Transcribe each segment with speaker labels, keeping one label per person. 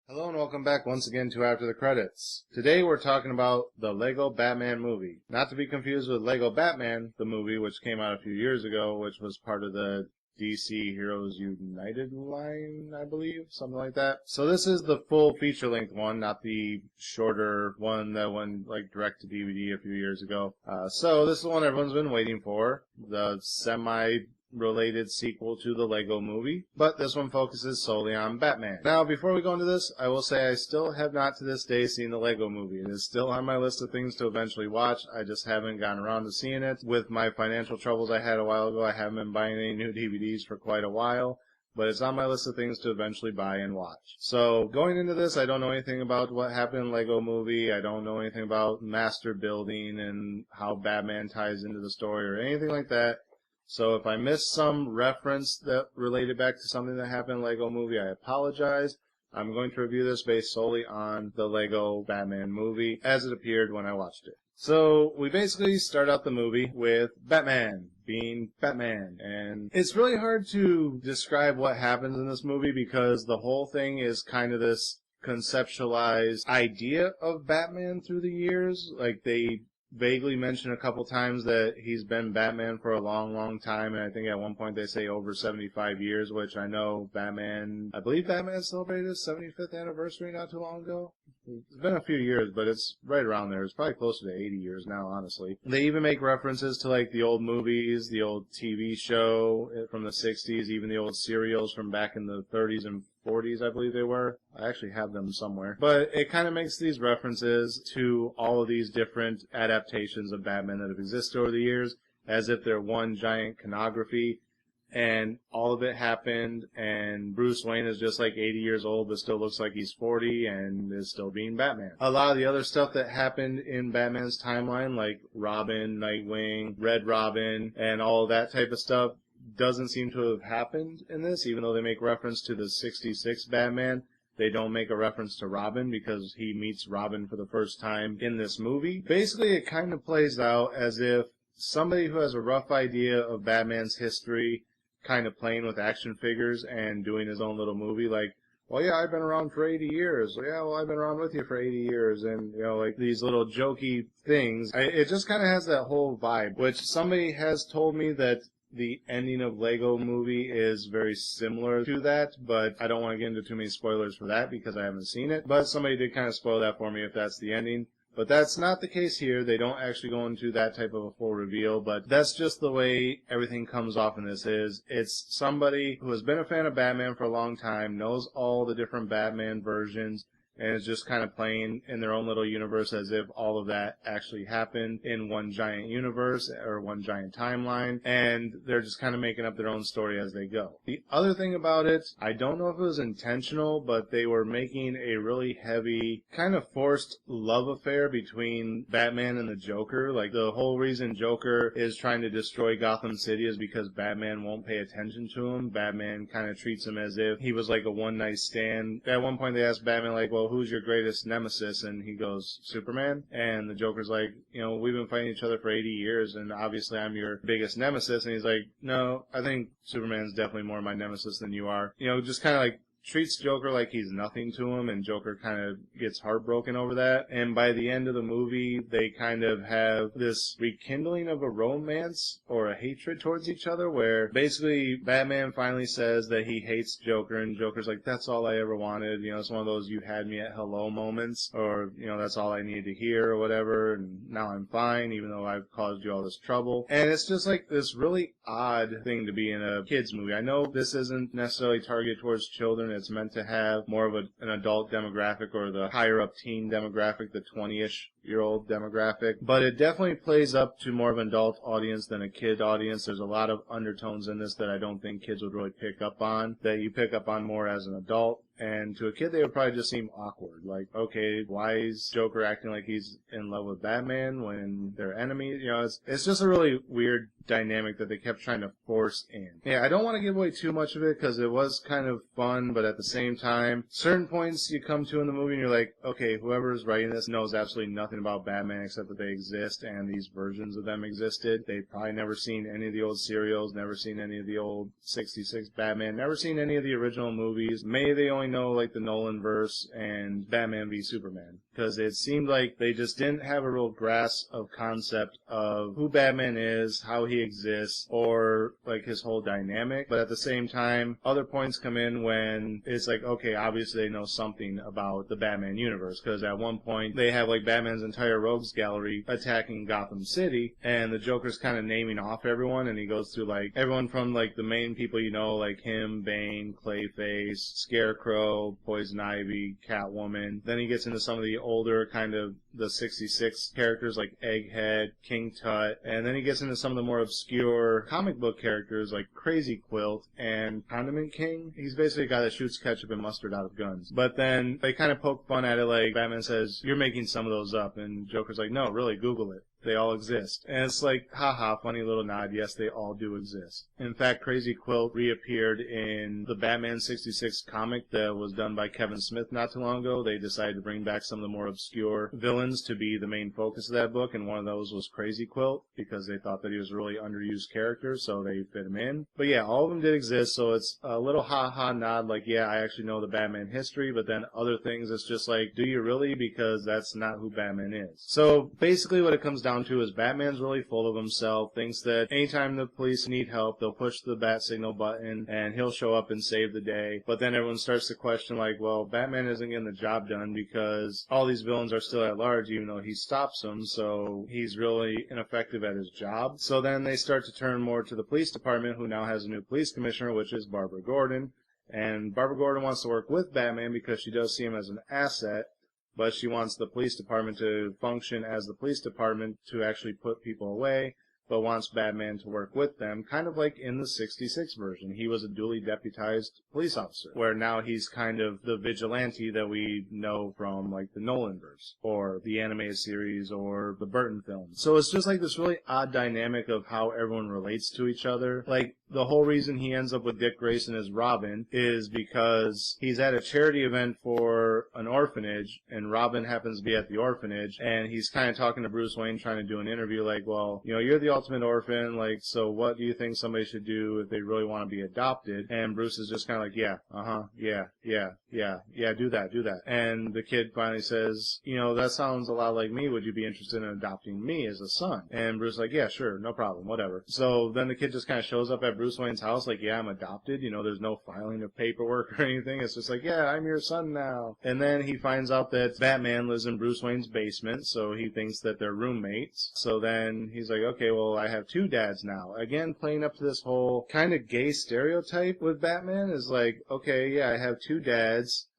Speaker 1: Hello and welcome back once again to After the Credits. Today we're talking about the Lego Batman movie. Not to be confused with Lego Batman, the movie which came out a few years ago, which was part of the DC Heroes United line, I believe, something like that. So this is the full feature-length one, not the shorter one that went like direct to DVD a few years ago. So this is the one everyone's been waiting for, the semi-related sequel to the Lego movie, but this one focuses solely on Batman. Now, before we go into this, I will say I still have not to this day seen the Lego movie. It is still on my list of things to eventually watch. I just haven't gotten around to seeing it. With my financial troubles I had a while ago, I haven't been buying any new DVDs for quite a while. But it's on my list of things to eventually buy and watch. So, going into this, I don't know anything about what happened in Lego Movie. I don't know anything about master building and how Batman ties into the story or anything like that. So if I missed some reference that related back to something that happened in Lego Movie, I apologize. I'm going to review this based solely on the Lego Batman movie as it appeared when I watched it. So we basically start out the movie with Batman being Batman, and it's really hard to describe what happens in this movie because the whole thing is kind of this conceptualized idea of Batman through the years. Like, they vaguely mention a couple times that he's been Batman for a long, long time, and I think at one point they say over 75 years, which I know I believe Batman celebrated his 75th anniversary not too long ago. It's been a few years, but it's right around there. It's probably closer to 80 years now, honestly. They even make references to, like, the old movies, the old TV show from the 60s, even the old serials from back in the 30s and 40s, I believe they were. I actually have them somewhere. But it kind of makes these references to all of these different adaptations of Batman that have existed over the years as if they're one giant iconography. And all of it happened, and Bruce Wayne is just like 80 years old, but still looks like he's 40 and is still being Batman. A lot of the other stuff that happened in Batman's timeline, like Robin, Nightwing, Red Robin, and all of that type of stuff, doesn't seem to have happened in this, even though they make reference to the 66 Batman. They don't make a reference to Robin because he meets Robin for the first time in this movie. Basically, it kind of plays out as if somebody who has a rough idea of Batman's history kind of playing with action figures and doing his own little movie, like, well, yeah, I've been around for 80 years. Yeah, well, I've been around with you for 80 years. And, like these little jokey things. It just kind of has that whole vibe, which somebody has told me that the ending of Lego Movie is very similar to that, but I don't want to get into too many spoilers for that because I haven't seen it. But somebody did kind of spoil that for me if that's the ending. But that's not the case here. They don't actually go into that type of a full reveal, but that's just the way everything comes off in this is. It's somebody who has been a fan of Batman for a long time, knows all the different Batman versions, and is just kind of playing in their own little universe as if all of that actually happened in one giant universe or one giant timeline, and they're just kind of making up their own story as they go. The other thing about it, I don't know if it was intentional, but they were making a really heavy, kind of forced love affair between Batman and the Joker. Like, the whole reason Joker is trying to destroy Gotham City is because Batman won't pay attention to him. Batman kind of treats him as if he was like a one-night stand. At one point they asked Batman, like, well, who's your greatest nemesis? And he goes, Superman. And the Joker's like, we've been fighting each other for 80 years, and obviously I'm your biggest nemesis. And he's like, no, I think Superman's definitely more my nemesis than you are. Just kind of like treats Joker like he's nothing to him, and Joker kind of gets heartbroken over that. And by the end of the movie, they kind of have this rekindling of a romance or a hatred towards each other, where basically Batman finally says that he hates Joker, and Joker's like, that's all I ever wanted. It's one of those you had me at hello moments, or, that's all I needed to hear or whatever, and now I'm fine, even though I've caused you all this trouble. And it's just like this really odd thing to be in a kid's movie. I know this isn't necessarily targeted towards children. It's meant to have more of an adult demographic, or the higher up teen demographic, the 20-ish year old demographic, but it definitely plays up to more of an adult audience than a kid audience. There's a lot of undertones in this that I don't think kids would really pick up on, that you pick up on more as an adult. And to a kid, they would probably just seem awkward. Like, okay, why is Joker acting like he's in love with Batman when they're enemies? It's just a really weird dynamic that they kept trying to force in. Yeah, I don't want to give away too much of it because it was kind of fun, but at the same time, certain points you come to in the movie and you're like, okay, whoever's writing this knows absolutely nothing about Batman except that they exist and these versions of them existed. They've probably never seen any of the old serials, never seen any of the old 66 Batman, never seen any of the original movies. Maybe they only know like the Nolanverse and Batman v Superman, because it seemed like they just didn't have a real grasp of concept of who Batman is, how he exists, or like his whole dynamic. But at the same time, other points come in when it's like, okay, obviously they know something about the Batman universe, because at one point they have like Batman's entire rogues gallery attacking Gotham City, and the Joker's kind of naming off everyone, and he goes through like everyone from like the main people you know, like him, Bane, Clayface, Scarecrow, Poison Ivy, Catwoman. Then he gets into some of the older kind of the 66 characters like Egghead, King Tut, and then he gets into some of the more obscure comic book characters like Crazy Quilt and Condiment King. He's basically a guy that shoots ketchup and mustard out of guns. But then they kind of poke fun at it, like Batman says, "You're making some of those up," and Joker's like, "No, really, Google it. They all exist." And it's like, haha, funny little nod. Yes, they all do exist. In fact, Crazy Quilt reappeared in the Batman 66 comic that was done by Kevin Smith not too long ago. They decided to bring back some of the more obscure villains to be the main focus of that book, and one of those was Crazy Quilt, because they thought that he was a really underused character, so they fit him in. But yeah, all of them did exist, so it's a little ha-ha nod, like, yeah, I actually know the Batman history, but then other things, it's just like, do you really? Because that's not who Batman is. So basically what it comes down to is Batman's really full of himself, thinks that anytime the police need help, they'll push the bat signal button and he'll show up and save the day. But then everyone starts to question, like, well, Batman isn't getting the job done because all these villains are still at large, even though he stops them, so he's really ineffective at his job. So then they start to turn more to the police department, who now has a new police commissioner, which is Barbara Gordon. And Barbara Gordon wants to work with Batman because she does see him as an asset, but she wants the police department to function as the police department to actually put people away, but wants Batman to work with them, kind of like in the 66 version. He was a duly deputized police officer, where now he's kind of the vigilante that we know from like the Nolanverse, or the animated series, or the Burton films. So it's just like this really odd dynamic of how everyone relates to each other. Like, the whole reason he ends up with Dick Grayson as Robin is because he's at a charity event for an orphanage, and Robin happens to be at the orphanage, and he's kind of talking to Bruce Wayne, trying to do an interview, like, well, you know, you're the ultimate orphan, like, so what do you think somebody should do if they really want to be adopted? And Bruce is just kind of like, yeah, do that. And the kid finally says, you know, that sounds a lot like me. Would you be interested in adopting me as a son? And Bruce is like, yeah, sure, no problem, whatever. So then the kid just kind of shows up at Bruce Wayne's house, like, yeah, I'm adopted. You know, there's no filing of paperwork or anything. It's just like, yeah, I'm your son now. And then he finds out that Batman lives in Bruce Wayne's basement, so he thinks that they're roommates. So then he's like, okay, well, I have two dads now. Again, playing up to this whole kind of gay stereotype with Batman is like, okay, yeah, I have two dads.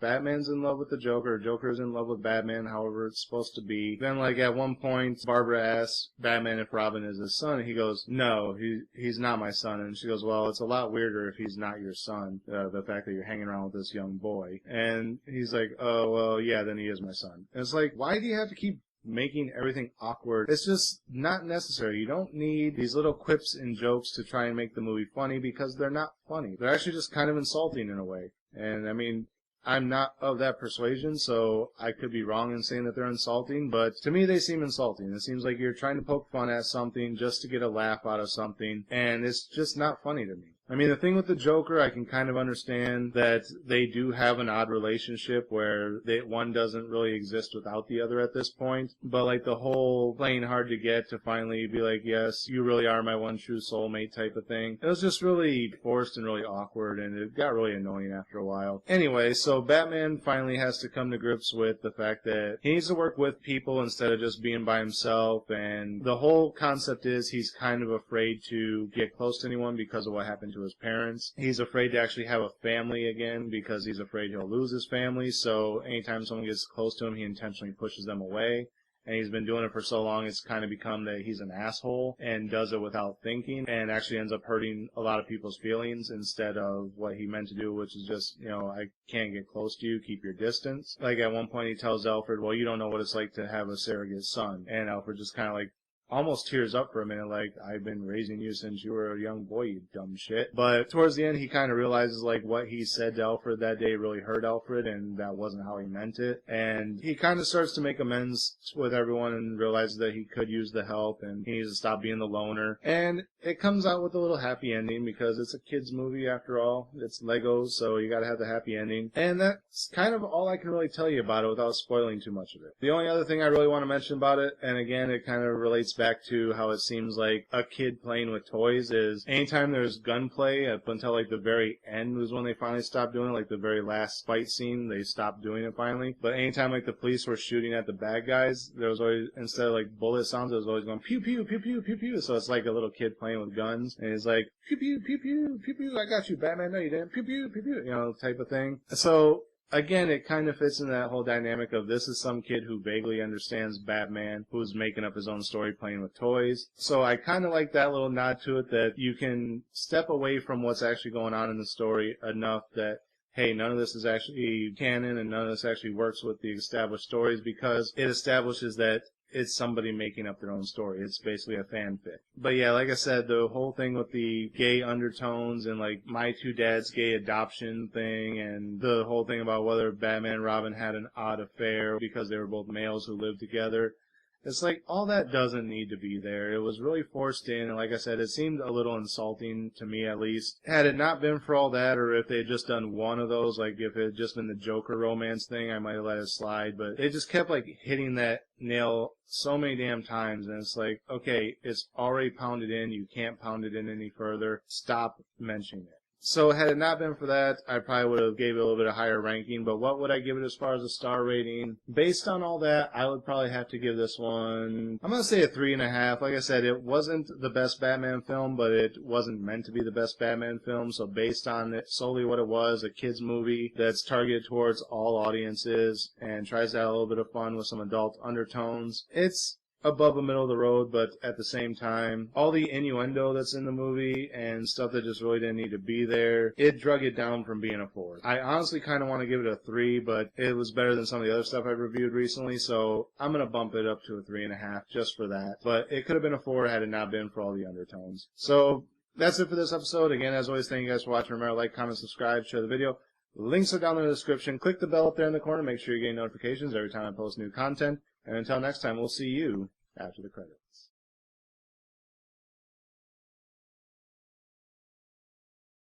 Speaker 1: Batman's in love with the Joker, Joker's in love with Batman, however it's supposed to be. Then, like, at one point, Barbara asks Batman if Robin is his son, and he goes, no, he's not my son. And she goes, well, it's a lot weirder if he's not your son, the fact that you're hanging around with this young boy. And he's like, oh, well, yeah, then he is my son. And it's like, why do you have to keep making everything awkward? It's just not necessary. You don't need these little quips and jokes to try and make the movie funny, because they're not funny. They're actually just kind of insulting in a way. And, I mean, I'm not of that persuasion, so I could be wrong in saying that they're insulting, but to me they seem insulting. It seems like you're trying to poke fun at something just to get a laugh out of something, and it's just not funny to me. I mean, the thing with the Joker, I can kind of understand that they do have an odd relationship where one doesn't really exist without the other at this point. But like the whole playing hard to get to finally be like, yes, you really are my one true soulmate type of thing. It was just really forced and really awkward, and it got really annoying after a while. Anyway, so Batman finally has to come to grips with the fact that he needs to work with people instead of just being by himself. And the whole concept is he's kind of afraid to get close to anyone because of what happened to his parents. He's afraid to actually have a family again because he's afraid he'll lose his family. So anytime someone gets close to him, he intentionally pushes them away. And he's been doing it for so long, it's kind of become that he's an asshole and does it without thinking, and actually ends up hurting a lot of people's feelings instead of what he meant to do, which is just, you know, I can't get close to you, keep your distance. Like at one point he tells Alfred, well, you don't know what it's like to have a surrogate son. And Alfred just kind of like almost tears up for a minute, like, I've been raising you since you were a young boy, you dumb shit. But towards the end, he kind of realizes, like, what he said to Alfred that day really hurt Alfred, and that wasn't how he meant it. And he kind of starts to make amends with everyone and realizes that he could use the help, and he needs to stop being the loner. And it comes out with a little happy ending, because it's a kid's movie after all. It's Legos, so you gotta have the happy ending. And that's kind of all I can really tell you about it without spoiling too much of it. The only other thing I really want to mention about it, and again, it kind of relates back to how it seems like a kid playing with toys, is anytime there's gunplay up until like the very end was when they finally stopped doing it, like the very last fight scene, they stopped doing it finally. But anytime like the police were shooting at the bad guys, there was always, instead of like bullet sounds, it was always going pew pew pew pew pew pew. So it's like a little kid playing with guns, and he's like pew pew pew pew pew pew, I got you, Batman, no you didn't, pew pew pew pew, you know, type of thing. So again, it kind of fits in that whole dynamic of this is some kid who vaguely understands Batman, who's making up his own story playing with toys. So I kind of like that little nod to it, that you can step away from what's actually going on in the story enough that, hey, none of this is actually canon and none of this actually works with the established stories, because it establishes that it's somebody making up their own story. It's basically a fanfic. But yeah, like I said, the whole thing with the gay undertones and like My Two Dads gay adoption thing, and the whole thing about whether Batman and Robin had an odd affair because they were both males who lived together. It's like, all that doesn't need to be there. It was really forced in, and like I said, it seemed a little insulting to me at least. Had it not been for all that, or if they had just done one of those, like if it had just been the Joker romance thing, I might have let it slide, but it just kept like hitting that nail so many damn times, and it's like, okay, it's already pounded in, you can't pound it in any further, stop mentioning it. So had it not been for that, I probably would have gave it a little bit of higher ranking, but what would I give it as far as a star rating? Based on all that, I would probably have to give this one, I'm going to say a 3.5. Like I said, it wasn't the best Batman film, but it wasn't meant to be the best Batman film, so based on it, solely what it was, a kid's movie that's targeted towards all audiences and tries to have a little bit of fun with some adult undertones, it's above the middle of the road, but at the same time, all the innuendo that's in the movie and stuff that just really didn't need to be there, it drug it down from being a 4. I honestly kind of want to give it a 3, but it was better than some of the other stuff I've reviewed recently, so I'm going to bump it up to a 3.5 just for that. But it could have been a 4 had it not been for all the undertones. So that's it for this episode. Again, as always, thank you guys for watching. Remember, like, comment, subscribe, share the video. Links are down in the description. Click the bell up there in the corner. Make sure you're getting notifications every time I post new content. And until next time, we'll see you after the credits.